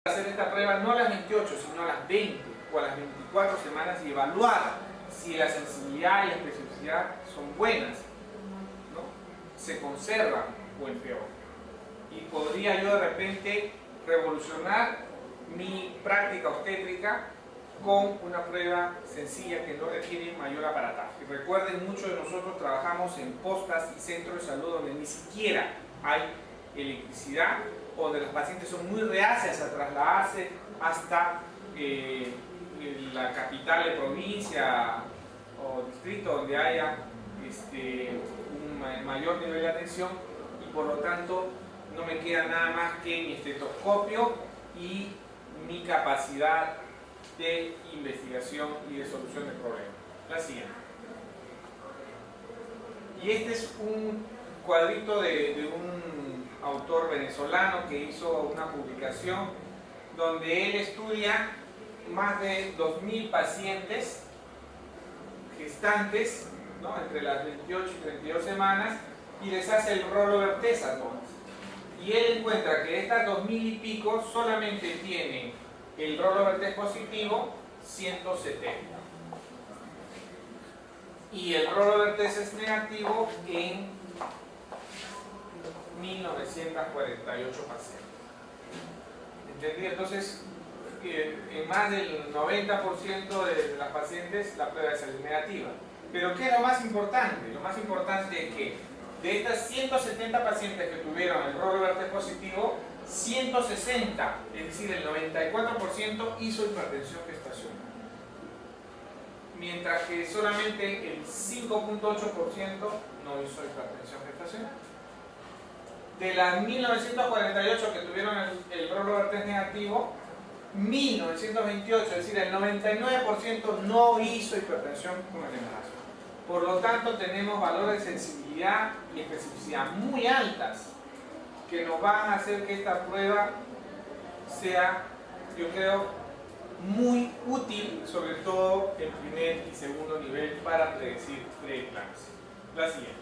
hacer esta prueba no a las 28, sino a las 20 o a las 24 semanas y evaluar si la sensibilidad y la especificidad son buenas, ¿no? Se conservan o empeoran. Y podría yo de repente revolucionar mi práctica obstétrica con una prueba sencilla que no requiere mayor aparataje. Y recuerden, muchos de nosotros trabajamos en postas y centros de salud donde ni siquiera hay electricidad, o donde los pacientes son muy reacias a trasladarse hasta la capital de provincia o distrito donde haya un mayor nivel de atención, y por lo tanto no me queda nada más que mi estetoscopio y mi capacidad de investigación y de solución de problemas. La siguiente. Y este es un cuadrito de un autor venezolano que hizo una publicación donde él estudia más de 2000 pacientes gestantes, ¿no?, entre las 28 y 32 semanas, y les hace el rollover test a todas. Y él encuentra que de estas 2000 y pico solamente tienen el rollover test positivo 170. Y el rollover test es negativo en 1948 pacientes. ¿Entendido? Entonces, en más del 90% de las pacientes la prueba es negativa. Pero ¿qué es lo más importante? Lo más importante es que de estas 170 pacientes que tuvieron el rollover test positivo, 160, es decir, el 94%, hizo hipertensión gestacional. Mientras que solamente el 5.8% no hizo hipertensión gestacional. De las 1948 que tuvieron el rollover test negativo, 1928, es decir, el 99% no hizo hipertensión con el embarazo. Por lo tanto, tenemos valores de sensibilidad y especificidad muy altas que nos van a hacer que esta prueba sea, yo creo, muy útil, sobre todo en primer y segundo nivel, para predecir preeclampsia. La siguiente.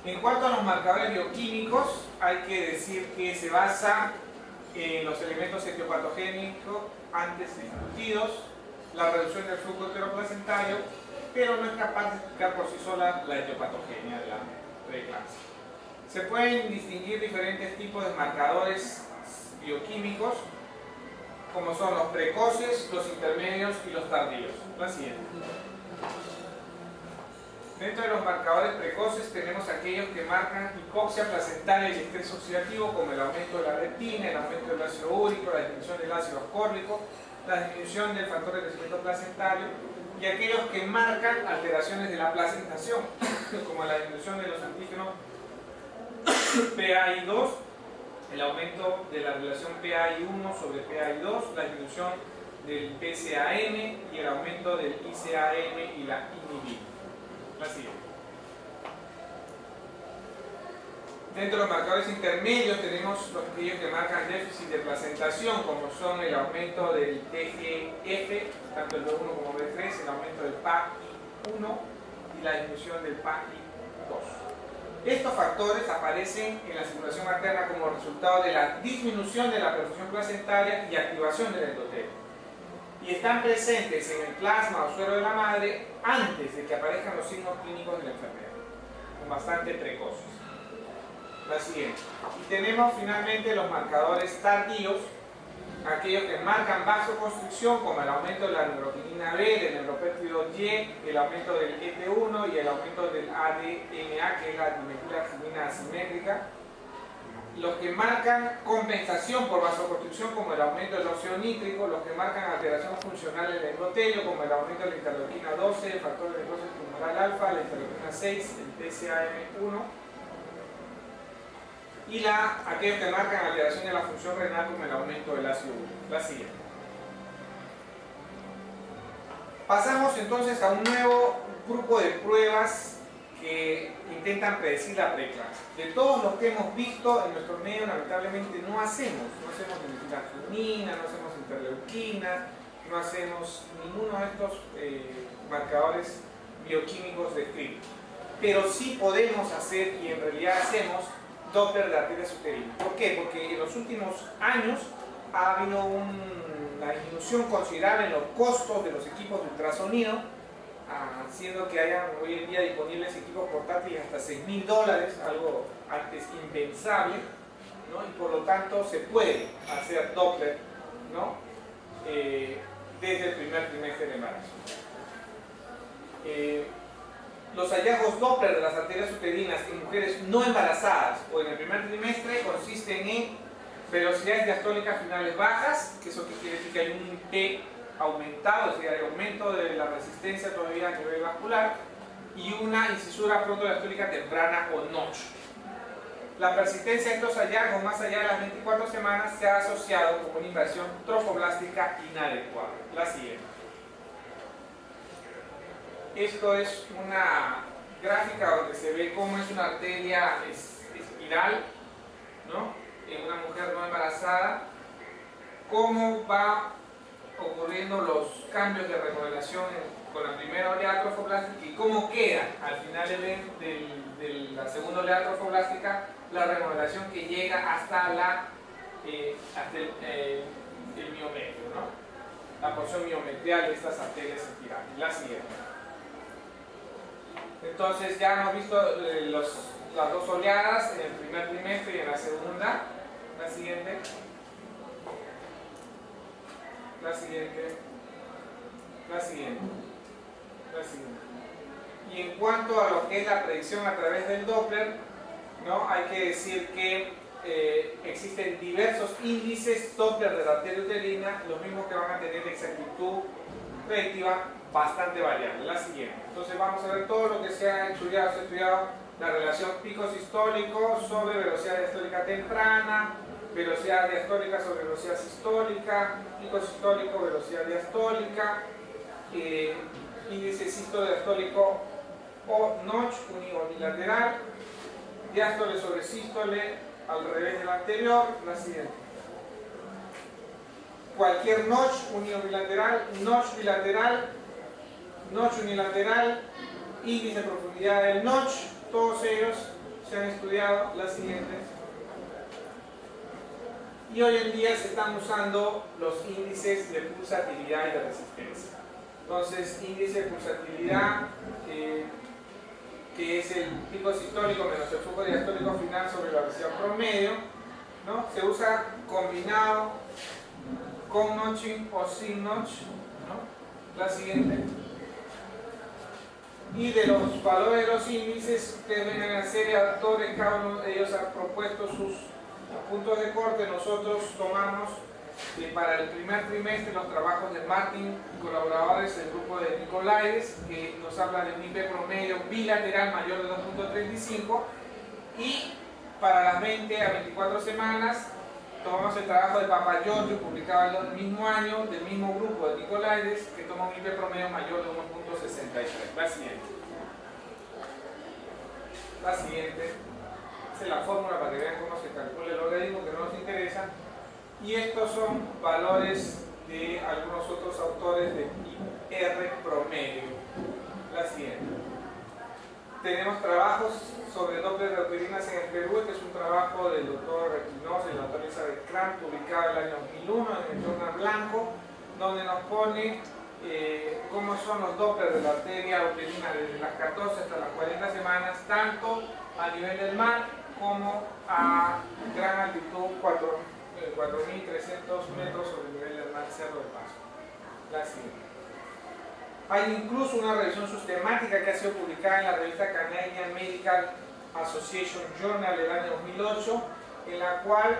En cuanto a los marcadores bioquímicos, hay que decir que se basa en los elementos etiopatogénicos antes discutidos, la reducción del flujo enteroplacentario, pero no es capaz de explicar por sí sola la etiopatogenia de la preeclampsia. Se pueden distinguir diferentes tipos de marcadores bioquímicos, como son los precoces, los intermedios y los tardíos. La siguiente. Dentro de los marcadores precoces tenemos aquellos que marcan hipoxia placentaria y estrés oxidativo, como el aumento de la leptina, el aumento del ácido úrico, la disminución del ácido ascórbico, la disminución del factor de crecimiento placentario, y aquellos que marcan alteraciones de la placentación, como la disminución de los antígenos PAI2, el aumento de la relación PAI1 sobre PAI2, la disminución del PCAM y el aumento del ICAM y la inhibina. La siguiente. Dentro de los marcadores intermedios tenemos aquellos que marcan déficit de placentación, como son el aumento del TGF, tanto el B1 como B3, el aumento del PAI1 y la disminución del PAI2. Estos factores aparecen en la circulación materna como resultado de la disminución de la perfusión placentaria y activación del endotelio, y están presentes en el plasma o suero de la madre antes de que aparezcan los signos clínicos de la enfermedad, con bastante precoces. La siguiente. Y tenemos finalmente los marcadores tardíos, aquellos que marcan vasoconstricción, como el aumento de la neuroquinina B, del neuropéptido Y, el aumento del ET1 y el aumento del ADMA, que es la dimetilacimina asimétrica. Los que marcan compensación por vasoconstricción, como el aumento del óxido nítrico, los que marcan alteración funcional del endotelio, como el aumento de la interleuquina 12, el factor de necrosis tumoral alfa, la interleuquina 6, el TCAM1, y aquellos que marcan alteración de la función renal, como el aumento del ácido úrico. La siguiente. Pasamos entonces a un nuevo grupo de pruebas que intentan predecir la preeclampsia. De todos los que hemos visto en nuestro medio, lamentablemente no hacemos metilacimina, no hacemos interleuquina, no hacemos ninguno de estos marcadores bioquímicos descritos. Pero sí podemos hacer, y en realidad hacemos, Doppler de arterias uterinas. ¿Por qué? Porque en los últimos años ha habido una disminución considerable en los costos de los equipos de ultrasonido, haciendo que hayan hoy en día disponibles equipos portátiles hasta $6.000, algo antes impensable, ¿no? Y por lo tanto se puede hacer Doppler, ¿no? Desde el primer trimestre del embarazo. Los hallazgos Doppler de las arterias uterinas en mujeres no embarazadas o en el primer trimestre consisten en velocidades diastólicas finales bajas, que eso quiere decir que hay un P aumentado, es decir, hay aumento de la resistencia todavía a nivel vascular, y una incisura protodiastólica temprana o notch. La persistencia de estos hallazgos más allá de las 24 semanas se ha asociado con una inversión trofoblástica inadecuada. La siguiente. Esto es una gráfica donde se ve cómo es una arteria espiral, ¿no? En una mujer no embarazada, cómo va ocurriendo los cambios de remodelación con la primera oleada trofoblástica y cómo queda al final de la segunda oleada trofoblástica la remodelación que llega hasta el miometrio, ¿no? La porción miometrial de estas arterias espirales. La siguiente. Entonces ya hemos visto las dos oleadas en el primer trimestre y en la segunda. La siguiente. La siguiente. La siguiente. La siguiente. Y en cuanto a lo que es la predicción a través del Doppler, ¿no? Hay que decir que existen diversos índices Doppler de la arteria uterina, los mismos que van a tener exactitud predictiva bastante variable. La siguiente. Entonces vamos a ver todo lo que se ha estudiado. Se ha estudiado la relación pico sistólico sobre velocidad diastólica temprana, velocidad diastólica sobre velocidad sistólica, pico sistólico, velocidad diastólica, índice sistodiastólico o notch unilateral, diástole sobre sístole al revés del anterior. La siguiente. Cualquier notch unilateral, notch bilateral, notch unilateral, índice de profundidad del notch, todos ellos se han estudiado. La siguiente. Y hoy en día se están usando los índices de pulsatilidad y de resistencia. Entonces, índice de pulsatilidad, que es el pico sistólico menos el flujo diastólico final sobre la velocidad promedio, ¿no? Se usa combinado con notching o sin notch, ¿no? La siguiente. Y de los valores de los índices, ustedes ven en la serie de autores, cada uno de ellos ha propuesto sus puntos de corte. Nosotros tomamos para el primer trimestre los trabajos de Martin y colaboradores del grupo de Nicolaides, que nos habla de un IP promedio bilateral mayor de 2.35, y para las 20 a 24 semanas tomamos el trabajo de Papagiorgio, publicado el mismo año, del mismo grupo de Nicolaides, que toma un IP promedio mayor de 1.63. La siguiente. La siguiente. Esa es la fórmula para que vean cómo se calcula el logaritmo, que no nos interesa. Y estos son valores de algunos otros autores de R promedio. La siguiente. Tenemos trabajos sobre Doppler de uterinas en el Perú. Este es un trabajo del doctor Requinosa y la doctora Elizabeth Cramp, publicado en el año 2001 en el Journal Blanco, donde nos pone cómo son los Doppler de la arteria uterina desde las 14 hasta las 40 semanas, tanto a nivel del mar como a gran altitud, 4.300 metros sobre el nivel del mar, Cerro del Paso. La siguiente. Hay incluso una revisión sistemática que ha sido publicada en la revista Canadian Medical Association Journal del año 2008, en la cual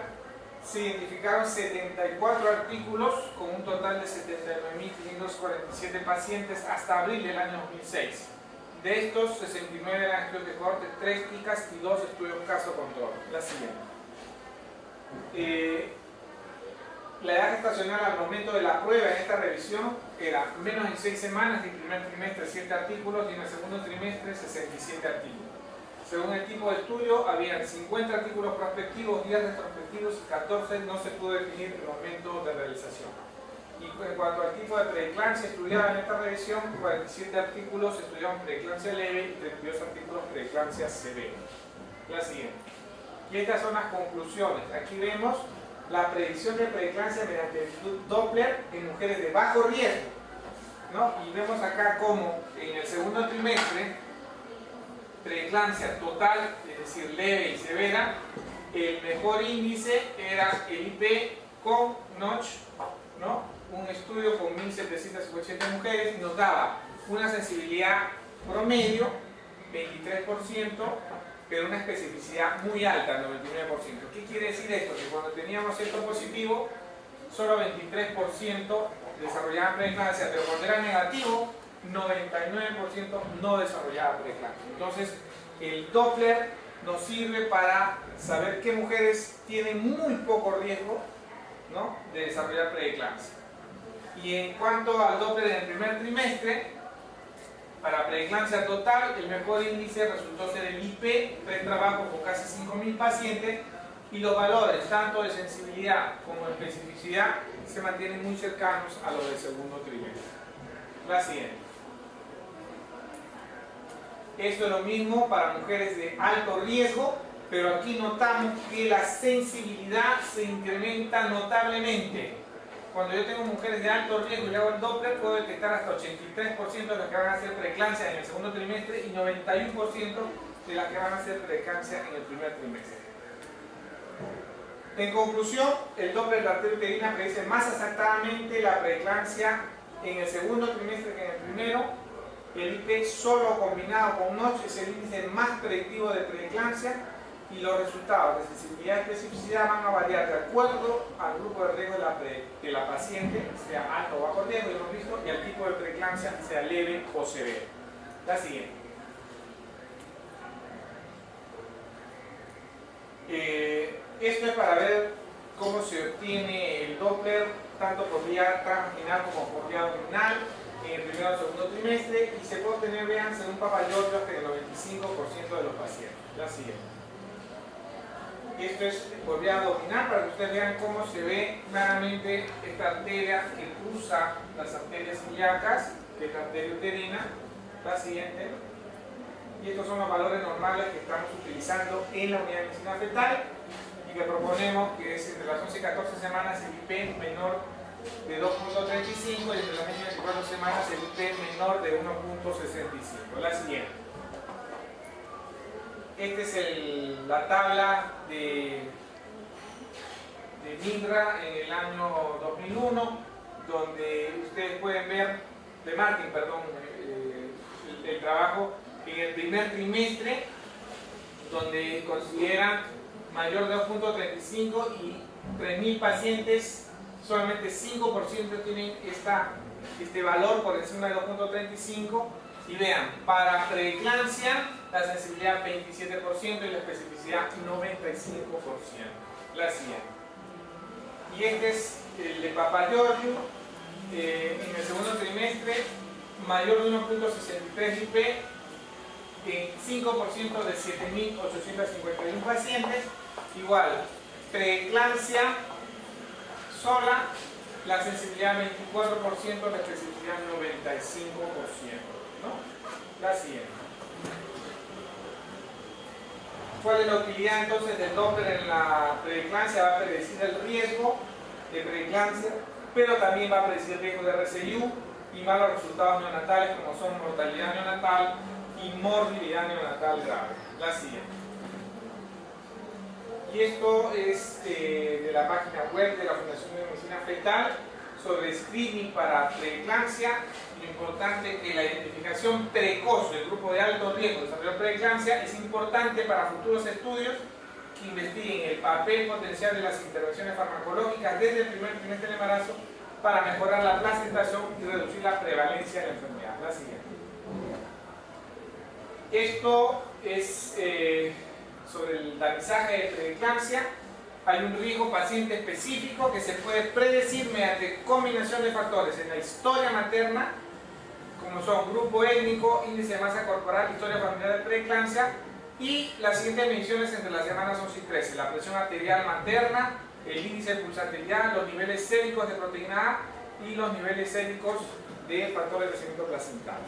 se identificaron 74 artículos con un total de 79.547 pacientes hasta abril del año 2006. De estos, 69 eran estudios de cohorte, 3 ICAS y 2 estudios caso control. La siguiente. La edad gestacional al momento de la prueba en esta revisión era menos de 6 semanas, en el primer trimestre 7 artículos y en el segundo trimestre 67 artículos. Según el tipo de estudio, habían 50 artículos prospectivos, 10 retrospectivos y 14 no se pudo definir el momento de realización. Y en cuanto al tipo de preeclampsia estudiada en esta revisión, 47 artículos estudiaron preeclampsia leve y 32 artículos preeclampsia severa. La siguiente. Y estas son las conclusiones. Aquí vemos la predicción de preeclampsia mediante el Doppler en mujeres de bajo riesgo, ¿no? Y vemos acá como en el segundo trimestre, preeclampsia total, es decir, leve y severa, el mejor índice era el IP con Notch, ¿no? Un estudio con 1.780 mujeres y nos daba una sensibilidad promedio, 23%, pero una especificidad muy alta, 99%. ¿Qué quiere decir esto? Que cuando teníamos esto positivo, solo 23% desarrollaban preeclampsia, pero cuando era negativo, 99% no desarrollaba preeclampsia. Entonces, el Doppler nos sirve para saber qué mujeres tienen muy poco riesgo, ¿no?, de desarrollar preeclampsia. Y en cuanto al Doppler en el primer trimestre, para preeclampsia total, el mejor índice resultó ser el IP, pretrabajo con casi 5.000 pacientes, y los valores, tanto de sensibilidad como de especificidad, se mantienen muy cercanos a los del segundo trimestre. La siguiente. Esto es lo mismo para mujeres de alto riesgo, pero aquí notamos que la sensibilidad se incrementa notablemente. Cuando yo tengo mujeres de alto riesgo y le hago el Doppler, puedo detectar hasta 83% de las que van a hacer preeclampsia en el segundo trimestre y 91% de las que van a hacer preeclampsia en el primer trimestre. En conclusión, el Doppler de la arteria uterina predice más exactamente la preeclampsia en el segundo trimestre que en el primero. El IP solo combinado con Notch es el índice más predictivo de preeclampsia, y los resultados de sensibilidad y especificidad van a variar de acuerdo al grupo de riesgo de la paciente, sea alto o bajo riesgo, ya hemos visto, y al tipo de preeclampsia, sea leve o severo. La siguiente. Esto es para ver cómo se obtiene el Doppler, tanto por vía transvaginal como por vía abdominal, en el primero o segundo trimestre, y se puede obtener, vean, según Papa Giorgio, hasta el 95% de los pacientes. La siguiente. Esto es por vía abdominal para que ustedes vean cómo se ve claramente esta arteria que cruza las arterias ilíacas de la arteria uterina. La siguiente. Y estos son los valores normales que estamos utilizando en la unidad de medicina fetal y que proponemos que es entre las 11 y 14 semanas el IP menor de 2.35 y entre las 24 semanas el IP menor de 1.65. La siguiente. Esta es la tabla de MINRA en el año 2001, donde ustedes pueden ver, de Martin, perdón, el trabajo en el primer trimestre, donde consideran mayor de 2.35 y 3.000 pacientes, solamente 5% tienen este valor por encima de 2.35. Y vean, para preeclampsia la sensibilidad 27% y la especificidad 95%. La siguiente. Y este es el de Papa Giorgio, en el segundo trimestre, mayor de 1.63 IP, en 5% de 7.851 pacientes. Igual, preeclampsia sola, la sensibilidad 24%, la especificidad 95%. ¿No? La siguiente. ¿Cuál es la utilidad entonces del Doppler en la preeclampsia? Va a predecir el riesgo de preeclampsia, pero también va a predecir el riesgo de RCIU y malos resultados neonatales como son mortalidad neonatal y morbilidad neonatal grave. La siguiente. Y esto es de la página web de la Fundación de Medicina Fetal sobre screening para preeclampsia. Lo importante es que la identificación precoz del grupo de alto riesgo de desarrollar preeclampsia es importante para futuros estudios que investiguen el papel potencial de las intervenciones farmacológicas desde el primer trimestre del embarazo para mejorar la placentación y reducir la prevalencia de la enfermedad. La siguiente. Esto es sobre el tamizaje de preeclampsia. Hay un riesgo paciente específico que se puede predecir mediante combinación de factores en la historia materna, como son grupo étnico, índice de masa corporal, historia familiar de preeclampsia, y las siguientes mediciones entre las semanas 11 y 13, la presión arterial materna, el índice de pulsatilidad, los niveles séricos de proteína A y los niveles séricos de factores de crecimiento placental.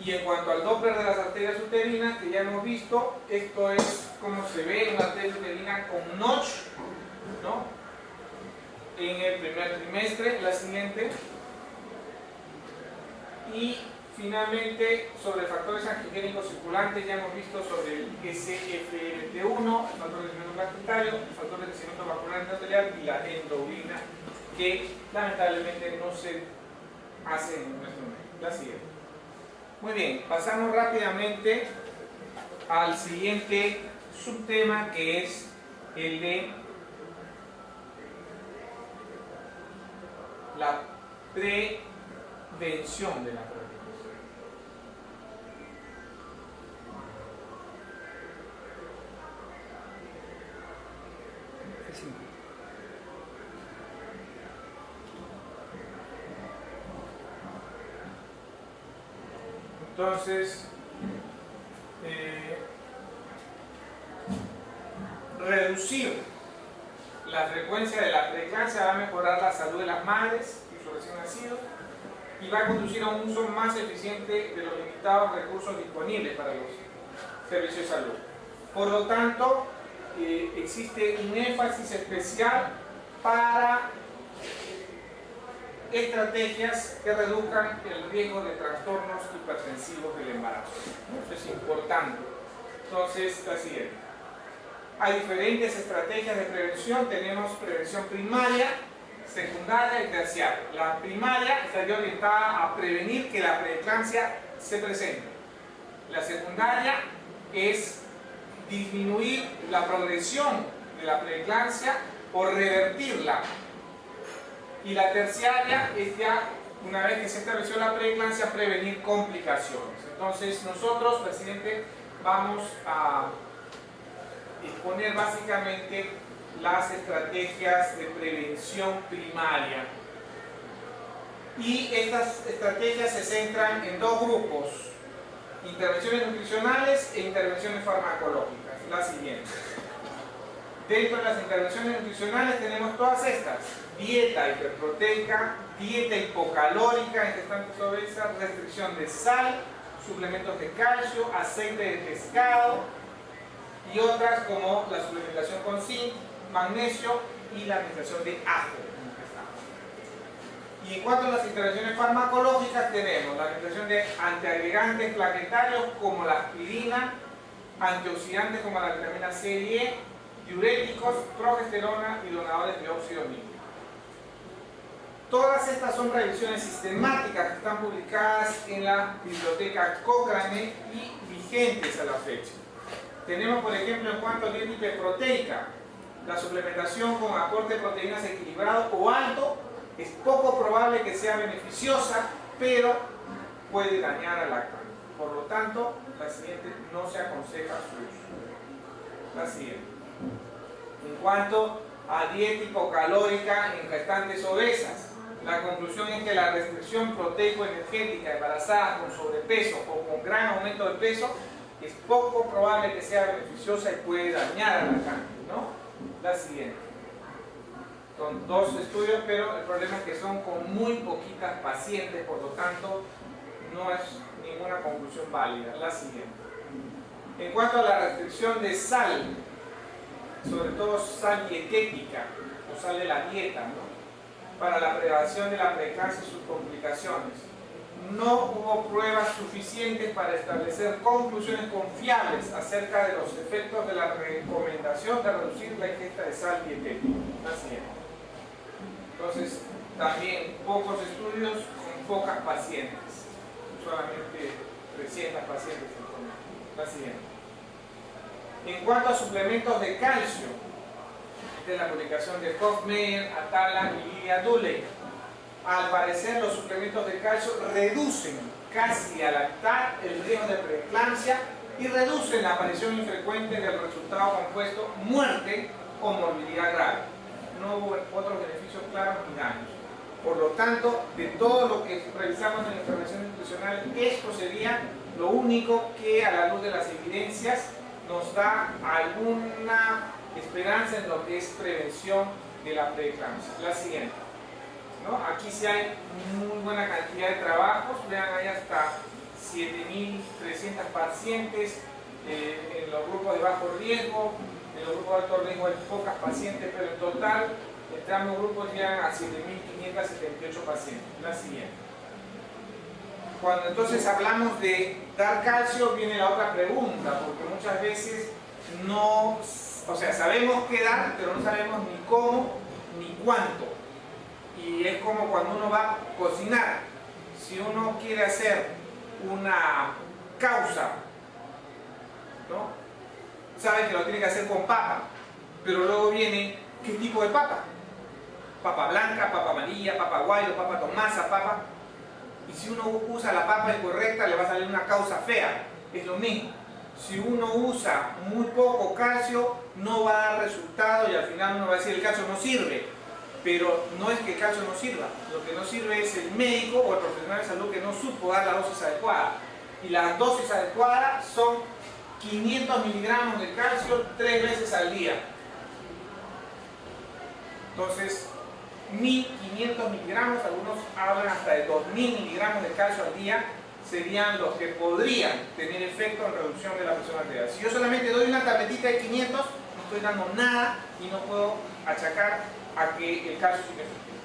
Y en cuanto al Doppler de las arterias uterinas, que ya hemos visto, esto es como se ve en una arteria uterina con notch, ¿no? En el primer trimestre, la siguiente. Y finalmente, sobre factores angiogénicos circulantes, ya hemos visto sobre el SFMT1, el factor de crecimiento plaquetario, el factor de crecimiento vascular endotelial y la endourina, que lamentablemente no se hace en nuestro medio. La siguiente. Muy bien, pasamos rápidamente al siguiente subtema, que es el de la prevención de la prevención. Entonces, reducir la frecuencia de la preeclampsia va a mejorar la salud de las madres y sus recién nacidos y va a conducir a un uso más eficiente de los limitados recursos disponibles para los servicios de salud. Por lo tanto, existe un énfasis especial para estrategias que reduzcan el riesgo de trastornos hipertensivos del embarazo. Eso es importante. Entonces, la siguiente. Hay diferentes estrategias de prevención. Tenemos prevención primaria, secundaria y terciaria. La primaria estaría orientada a prevenir que la preeclampsia se presente. La secundaria es disminuir la progresión de la preeclampsia o revertirla. Y la terciaria es ya, una vez que se estableció la preeclampsia, prevenir complicaciones. Entonces nosotros, presidente, vamos a exponer básicamente las estrategias de prevención primaria. Y estas estrategias se centran en dos grupos: intervenciones nutricionales e intervenciones farmacológicas. La siguiente. Dentro de las intervenciones nutricionales tenemos todas estas: dieta hiperproteica, dieta hipocalórica en gestantes obesas, restricción de sal, suplementos de calcio, aceite de pescado y otras como la suplementación con zinc, magnesio y la administración de ajo. Y en cuanto a las intervenciones farmacológicas, tenemos la administración de antiagregantes plaquetarios como la aspirina, antioxidantes como la vitamina C y E, diuréticos, progesterona y donadores de óxido nítrico. Todas estas son revisiones sistemáticas que están publicadas en la biblioteca Cochrane y vigentes a la fecha. Tenemos, por ejemplo, en cuanto a dieta hiperproteica, la suplementación con aporte de proteínas equilibrado o alto es poco probable que sea beneficiosa, pero puede dañar al lactante. Por lo tanto, la siguiente no se aconseja su uso. La siguiente. En cuanto a dieta hipocalórica en gestantes obesas, la conclusión es que la restricción proteico-energética embarazadas con sobrepeso o con gran aumento de peso es poco probable que sea beneficiosa y puede dañar al lactante, ¿no? La siguiente. Son dos estudios, pero el problema es que son con muy poquitas pacientes, por lo tanto no es ninguna conclusión válida. La siguiente. En cuanto a la restricción de sal, sobre todo sal dietética o sal de la dieta, ¿no?, para la prevención de la preeclampsia y sus complicaciones, no hubo pruebas suficientes para establecer conclusiones confiables acerca de los efectos de la recomendación de reducir la ingesta de sal dietética. La siguiente. Entonces, también pocos estudios con pocas pacientes, solamente 300 pacientes. La siguiente. En cuanto a suplementos de calcio, esta es la publicación de Hofmeier, Atala y Lilia Duley. Al parecer, los suplementos de calcio reducen casi al lactar el riesgo de preeclampsia y reducen la aparición infrecuente del resultado compuesto muerte o morbilidad grave. No hubo otros beneficios claros ni daños. Por lo tanto, de todo lo que revisamos en la intervención nutricional, esto sería lo único que, a la luz de las evidencias, nos da alguna esperanza en lo que es prevención de la preeclampsia. La siguiente, ¿no? Aquí sí hay muy buena cantidad de trabajos, vean, hay hasta 7.300 pacientes, en los grupos de bajo riesgo, en los grupos de alto riesgo hay pocas pacientes, pero en total entre ambos grupos llegan a 7.578 pacientes. La siguiente. Cuando entonces hablamos de dar calcio, viene la otra pregunta, porque muchas veces no, o sea, sabemos qué dar, pero no sabemos ni cómo ni cuánto. Y es como cuando uno va a cocinar. Si uno quiere hacer una causa, ¿no? Sabe que lo tiene que hacer con papa, pero luego viene, ¿qué tipo de papa? Papa blanca, papa amarilla, papa guayo, papa tomasa, papa... Y si uno usa la papa incorrecta, le va a salir una causa fea. Es lo mismo. Si uno usa muy poco calcio, no va a dar resultado y al final uno va a decir el calcio no sirve. Pero no es que el calcio no sirva. Lo que no sirve es el médico o el profesional de salud que no supo dar la dosis adecuada. Y las dosis adecuadas son 500 miligramos de calcio 3 veces al día. Entonces, 1.500 miligramos, algunos hablan hasta de 2.000 miligramos de calcio al día, serían los que podrían tener efecto en reducción de la presión arterial. Si yo solamente doy una tabletita de 500, no estoy dando nada y no puedo achacar a que el calcio es inefectivo.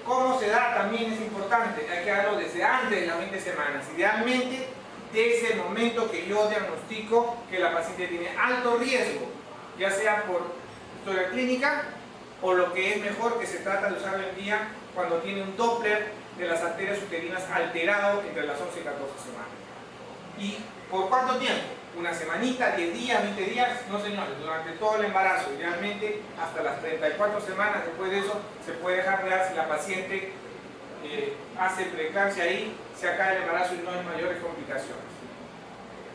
¿Cómo se da? También es importante, hay que darlo desde antes de las 20 semanas. Idealmente, desde el momento que yo diagnostico que la paciente tiene alto riesgo, ya sea por historia clínica, o lo que es mejor, que se trata de usar hoy en día cuando tiene un Doppler de las arterias uterinas alterado entre las 11 y 14 semanas. ¿Y por cuánto tiempo? ¿Una semanita, 10 días, 20 días? No, señores, durante todo el embarazo, idealmente hasta las 34 semanas. Después de eso se puede dejar de dar si la paciente hace preeclampsia ahí, se acaba el embarazo y no hay mayores complicaciones.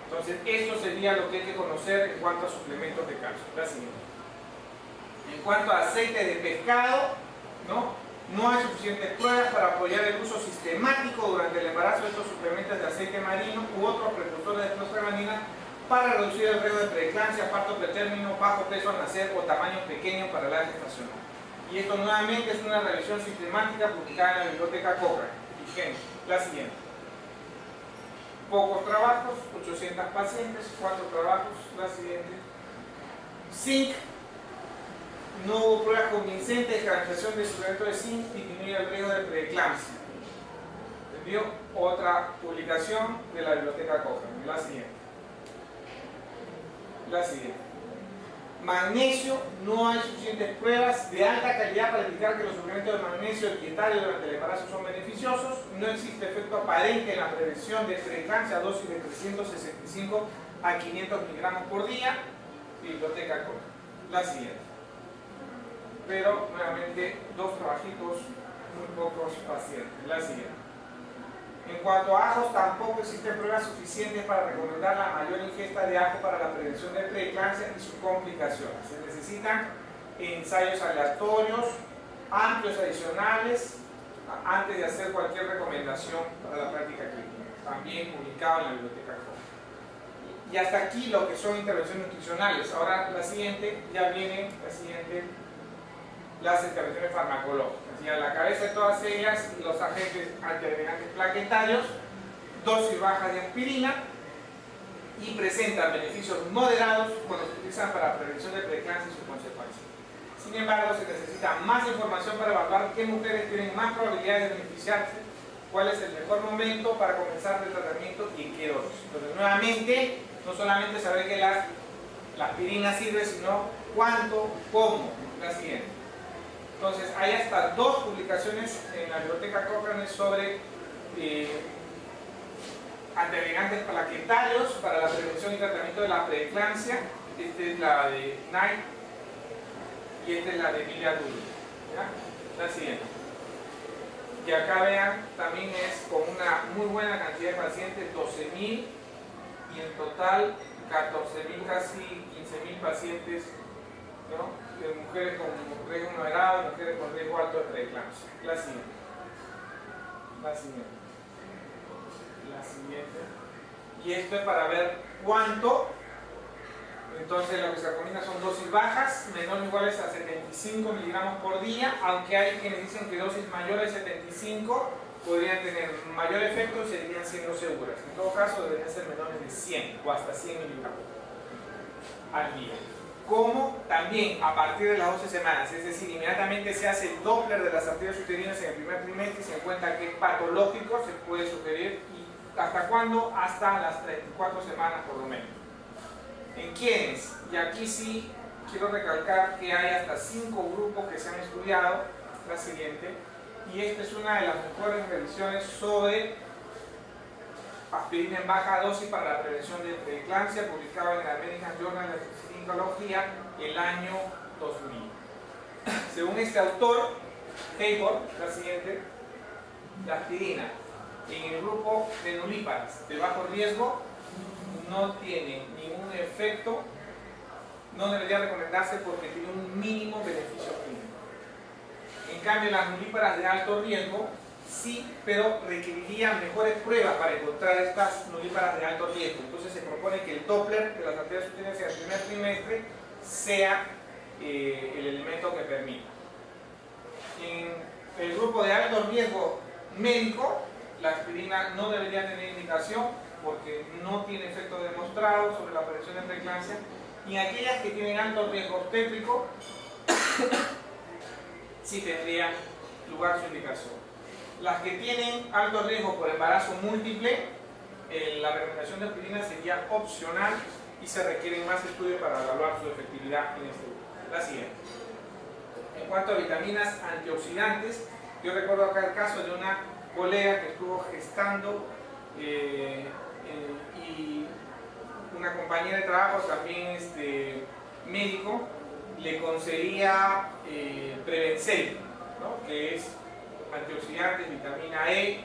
Entonces, esto sería lo que hay que conocer en cuanto a suplementos de calcio. La siguiente. En cuanto a aceite de pescado, no hay suficientes pruebas para apoyar el uso sistemático durante el embarazo de estos suplementos de aceite marino u otros precursores de prostaglandina para reducir el riesgo de preeclampsia, parto pretérmino, bajo peso al nacer o tamaño pequeño para la gestacional. Y esto nuevamente es una revisión sistemática publicada en la biblioteca Cochrane. La siguiente. Pocos trabajos, 800 pacientes, 4 trabajos. La siguiente. Zinc. No hubo pruebas convincentes de que la administración de suplemento de zinc disminuye el riesgo de preeclampsia. ¿Entendió? Otra publicación de la biblioteca Cochrane. La siguiente. La siguiente. Magnesio. No hay suficientes pruebas de alta calidad para indicar que los suplementos de magnesio dietarios durante el embarazo son beneficiosos. No existe efecto aparente en la prevención de preeclampsia a dosis de 365 a 500 miligramos por día. Biblioteca Cochrane. La siguiente. Pero nuevamente 2 trabajitos, muy pocos pacientes. La siguiente. En cuanto a ajos, tampoco existen pruebas suficientes para recomendar la mayor ingesta de ajo para la prevención de preeclampsia y sus complicaciones. Se necesitan ensayos aleatorios, amplios adicionales, antes de hacer cualquier recomendación para la práctica clínica. También publicado en la biblioteca Cochrane. Y hasta aquí lo que son intervenciones nutricionales. Ahora la siguiente, ya viene la siguiente. Las intervenciones farmacológicas. Y a la cabeza de todas ellas, los agentes antiagregantes plaquetarios, dosis bajas de aspirina, y presentan beneficios moderados cuando se utilizan para la prevención de preeclampsia y sus consecuencias. Sin embargo, se necesita más información para evaluar qué mujeres tienen más probabilidades de beneficiarse, cuál es el mejor momento para comenzar el tratamiento y en qué dosis. Entonces, nuevamente, no solamente saber que la aspirina sirve, sino cuánto, cómo. La siguiente. Entonces, hay hasta 2 publicaciones en la biblioteca Cochrane sobre antiagregantes plaquetarios para la prevención y tratamiento de la preeclampsia. Esta es la de Knight y esta es la de Emilia Dulles. La siguiente. Y acá vean, también es con una muy buena cantidad de pacientes, 12.000, y en total 14.000, casi 15.000 pacientes, ¿no? De mujeres con riesgo moderado y mujeres con riesgo alto de preeclampsia. La siguiente. La siguiente. La siguiente. Y esto es para ver cuánto. Entonces lo que se recomienda son dosis bajas, menor o iguales a 75 miligramos por día, aunque hay quienes dicen que dosis mayores a 75 podrían tener mayor efecto y seguirían siendo seguras. En todo caso, deberían ser menores de 100 o hasta 100 miligramos al día. Como también a partir de las 12 semanas, es decir, inmediatamente se hace el Doppler de las arterias uterinas en el primer trimestre y se encuentra que es patológico, se puede sugerir. ¿Y hasta cuándo? Hasta las 34 semanas por lo menos. ¿En quiénes? Y aquí sí quiero recalcar que hay hasta 5 grupos que se han estudiado, la siguiente, y esta es una de las mejores revisiones sobre aspirina en baja dosis para la prevención de preeclampsia, publicado en el American Journal of Ginecología el año 2000. Según este autor, Hayward, la siguiente, la aspirina en el grupo de nulíparas de bajo riesgo no tiene ningún efecto, no debería recomendarse porque tiene un mínimo beneficio clínico. En cambio, las nulíparas de alto riesgo sí, pero requerirían mejores pruebas para encontrar estas nulíparas de alto riesgo. Entonces se propone que el Doppler de las arterias uterinas en el primer trimestre sea el elemento que permita. En el grupo de alto riesgo médico, la aspirina no debería tener indicación porque no tiene efecto demostrado sobre la aparición de preeclampsia. Y en aquellas que tienen alto riesgo obstétrico, sí tendría lugar su indicación. Las que tienen alto riesgo por embarazo múltiple, la recomendación de aspirina sería opcional y se requieren más estudios para evaluar su efectividad en este grupo. La siguiente. En cuanto a vitaminas antioxidantes, yo recuerdo acá el caso de una colega que estuvo gestando y una compañera de trabajo, también médico, le conseguía Prevencel, ¿no? Que es antioxidantes, vitamina E,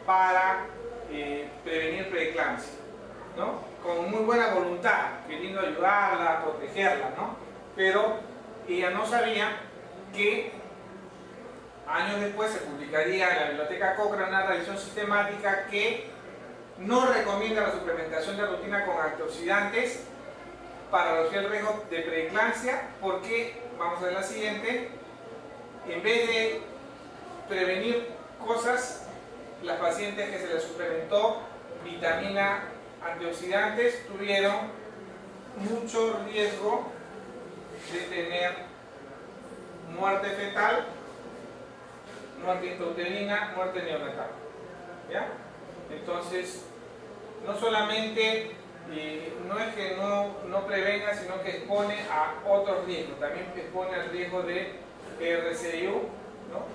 para prevenir preeclampsia, ¿no? Con muy buena voluntad, queriendo ayudarla, protegerla, ¿no? Pero ella no sabía que años después se publicaría en la Biblioteca Cochrane una revisión sistemática que no recomienda la suplementación de rutina con antioxidantes para reducir el riesgo de preeclampsia, porque, vamos a ver la siguiente, en vez de prevenir cosas, las pacientes que se les suplementó vitamina antioxidantes tuvieron mucho riesgo de tener muerte fetal, muerte intrauterina, muerte neonatal. ¿Ya? Entonces, no solamente no es que no prevenga, sino que expone a otros riesgos, también expone al riesgo de RCIU, ¿no?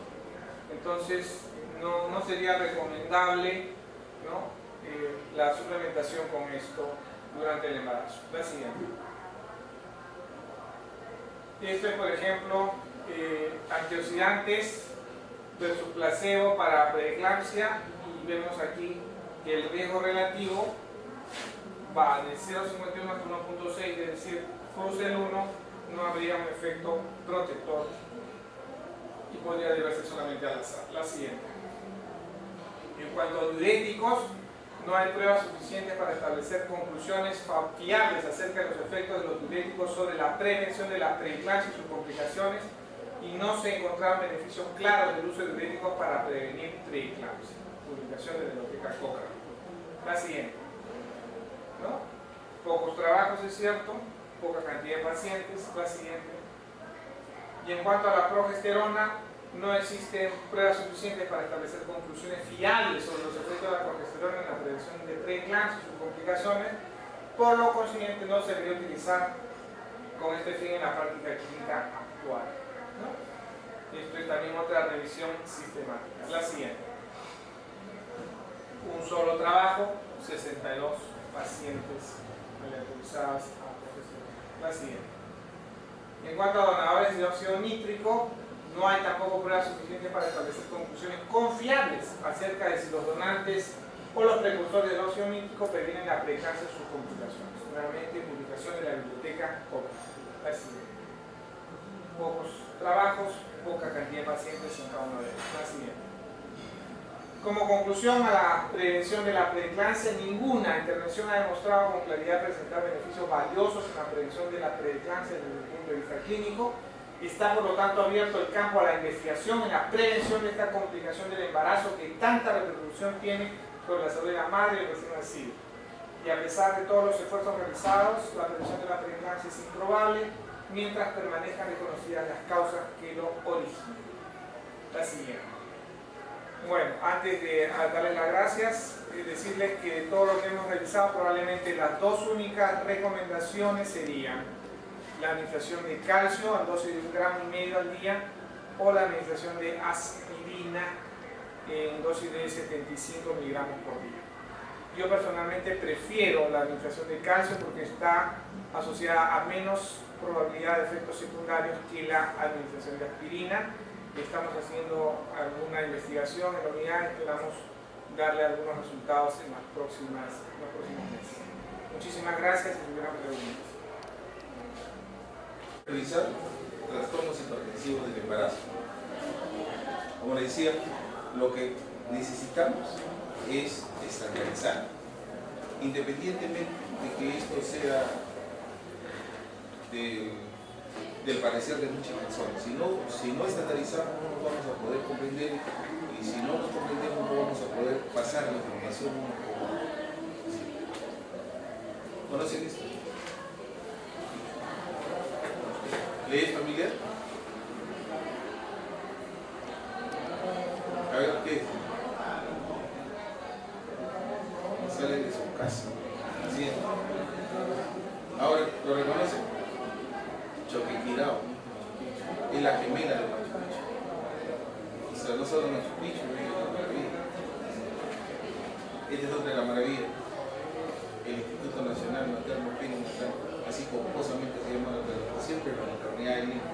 Entonces, no sería recomendable, ¿no? La suplementación con esto durante el embarazo. La siguiente. Esto es, por ejemplo, antioxidantes versus placebo para preeclampsia, y vemos aquí que el riesgo relativo va de 0,51 hasta 1,6, es decir, Frozen 1 no habría un efecto protector y podría deberse solamente al azar. La siguiente. En cuanto a diuréticos, no hay pruebas suficientes para establecer conclusiones fiables acerca de los efectos de los diuréticos sobre la prevención de la preeclampsia y sus complicaciones, y no se encontraron beneficios claros del uso de diuréticos para prevenir preeclampsia. Publicación de la Biblioteca Cochrane. La siguiente. ¿No? Pocos trabajos, es cierto, poca cantidad de pacientes. La siguiente. Y en cuanto a la progesterona, no existen pruebas suficientes para establecer conclusiones fiables sobre los efectos de la progesterona en la prevención de preeclampsia y sus complicaciones. Por lo consiguiente, no se debería utilizar con este fin en la práctica clínica actual, ¿no? Esto es también otra revisión sistemática. La siguiente. Un solo trabajo, 62 pacientes aleatorizadas a progesterona. La siguiente. En cuanto a donadores de óxido nítrico, no hay tampoco pruebas suficientes para establecer conclusiones confiables acerca de si los donantes o los precursores del óxido nítrico previenen la preeclampsia y sus complicaciones. Nuevamente, publicación de la Biblioteca Cochrane. La siguiente. Pocos trabajos, poca cantidad de pacientes en cada uno de ellos. La siguiente. Como conclusión a la prevención de la preeclampsia, ninguna intervención ha demostrado con claridad presentar beneficios valiosos en la prevención de la preeclampsia desde el punto de vista clínico. Está por lo tanto abierto el campo a la investigación en la prevención de esta complicación del embarazo que tanta repercusión tiene sobre la salud de la madre y el recién nacido. Y a pesar de todos los esfuerzos realizados, la prevención de la preeclampsia es improbable mientras permanezcan desconocidas las causas que lo originan. La siguiente. Bueno, antes de darles las gracias, decirles que de todo lo que hemos revisado, probablemente las dos únicas recomendaciones serían la administración de calcio a dosis de 1,5 gramos al día o la administración de aspirina en dosis de 75 miligramos por día. Yo personalmente prefiero la administración de calcio porque está asociada a menos probabilidad de efectos secundarios que la administración de aspirina. Estamos haciendo alguna investigación en la unidad, esperamos darle algunos resultados en los próximos meses. Muchísimas gracias y si hubieran preguntas. Revisar trastornos hipertensivos del embarazo. Como les decía, lo que necesitamos es estandarizar, independientemente de que esto sea del parecer de muchas personas. Si no estandarizamos, no nos vamos a poder comprender, y si no nos comprendemos, no vamos a poder pasar la información uno por uno. ¿Conocen esto? ¿Le es familiar? A ver, ¿qué? Sale de su casa. Así es. Ahora, ¿lo reconocen? Choquequirao. Es la gemela de Machu Picchu. O sea, no solo Machu Picchu, es la maravilla. Esta es otra de las maravillas. El Instituto Nacional Materno Perinatal, así pomposamente se llama siempre la maternidad del niño,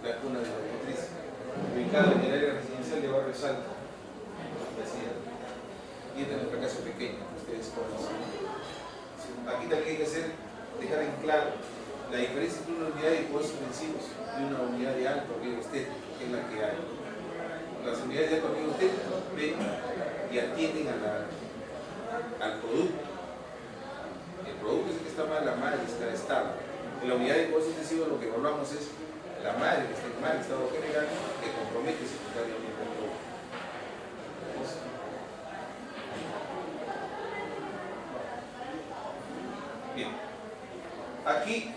la cuna de la obstetricia, ubicada en el área residencial de Barrio Salto, y este es nuestro caso pequeño, que ustedes conocen. Aquí también hay que dejar en claro la diferencia entre una unidad de cuidados intensivos y una unidad de alto riesgo estético, que es la que hay. Las unidades de alto riesgo estético ven y atienden al producto. El producto es el que está mal, la madre está estable. En la unidad de cuidados intensivos lo que evaluamos es la madre que está en mal estado general, que compromete secundariamente el producto. Bien, aquí